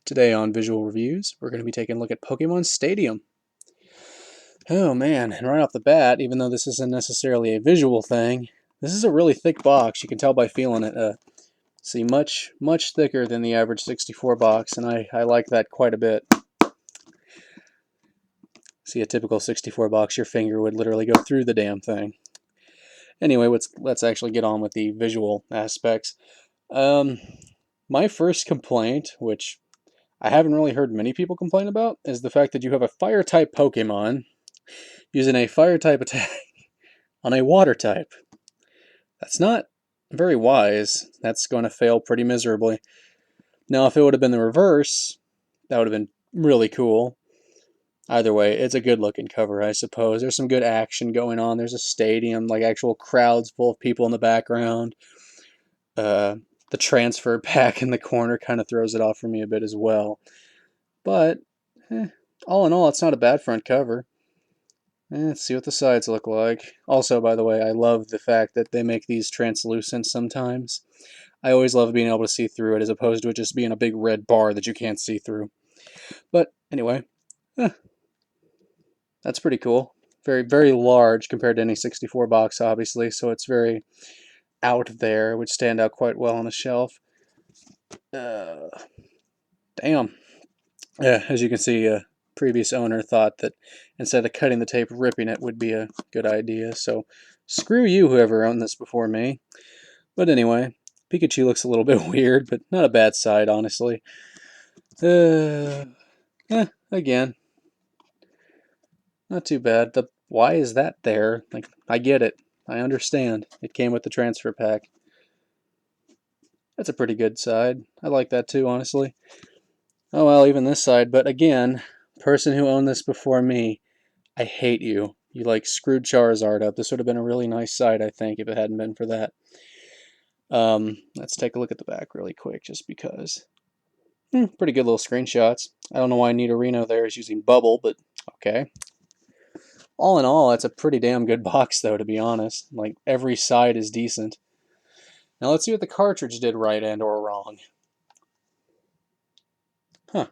Today on Visual Reviews, we're going to be taking a look at Pokemon Stadium. Oh man, and right off the bat, even though this isn't necessarily a visual thing, this is a really thick box. You can tell by feeling it. See, much thicker than the average 64 box, and I like that quite a bit. See, a typical 64 box, your finger would literally go through the damn thing. Anyway, let's actually get on with the visual aspects. My first complaint, which I haven't really heard many people complain about, is the fact that you have a fire-type Pokemon using a fire-type attack on a water-type. That's not very wise. That's going to fail pretty miserably. Now, if it would have been the reverse, that would have been really cool. Either way, it's a good-looking cover, I suppose. There's some good action going on. There's a stadium, like actual crowds full of people in the background. The transfer pack in the corner kind of throws it off for me a bit as well. But, all in all, it's not a bad front cover. Let's see what the sides look like. Also, by the way, I love the fact that they make these translucent sometimes. I always love being able to see through it as opposed to it just being a big red bar that you can't see through. But anyway, that's pretty cool. Very, very large compared to any 64 box, obviously, so it's very out there, would stand out quite well on a shelf. Damn. Yeah, as you can see, previous owner thought that instead of cutting the tape, ripping it would be a good idea. So screw you, whoever owned this before me. But anyway, Pikachu looks a little bit weird, but not a bad side, honestly. Again, not too bad. Why is that there? Like, I get it. I understand. It came with the transfer pack. That's a pretty good side. I like that too, honestly. Oh well, even this side. But again, person who owned this before me, I hate you. You like screwed Charizard up. This would have been a really nice side, I think, if it hadn't been for that. Let's take a look at the back really quick, just because. Pretty good little screenshots. I don't know why Nidorino there is using bubble, but okay. All in all, that's a pretty damn good box, though, to be honest. Like, every side is decent. Now let's see what the cartridge did right and or wrong. Huh.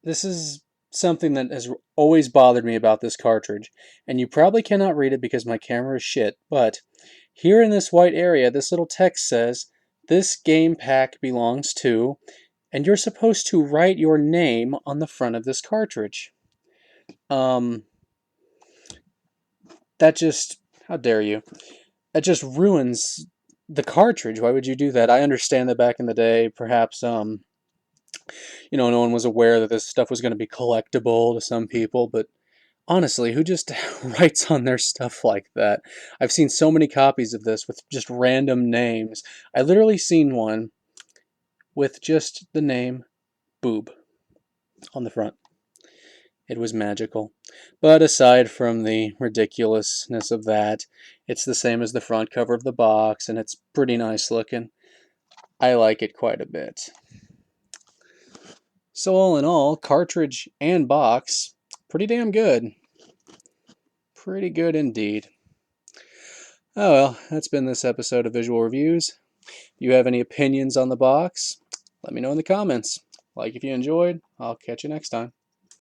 This is something that has always bothered me about this cartridge, and you probably cannot read it because my camera is shit, but here in this white area, this little text says, "This game pack belongs to," and you're supposed to write your name on the front of this cartridge. That just, how dare you? That just ruins the cartridge. Why would you do that? I understand that back in the day, perhaps, no one was aware that this stuff was going to be collectible to some people, but honestly, who just writes on their stuff like that? I've seen so many copies of this with just random names. I literally seen one with just the name Boob on the front. It was magical. But aside from the ridiculousness of that, it's the same as the front cover of the box, and it's pretty nice looking. I like it quite a bit. So all in all, cartridge and box, pretty damn good. Pretty good indeed. Oh well, that's been this episode of Visual Reviews. If you have any opinions on the box, let me know in the comments. Like if you enjoyed. I'll catch you next time.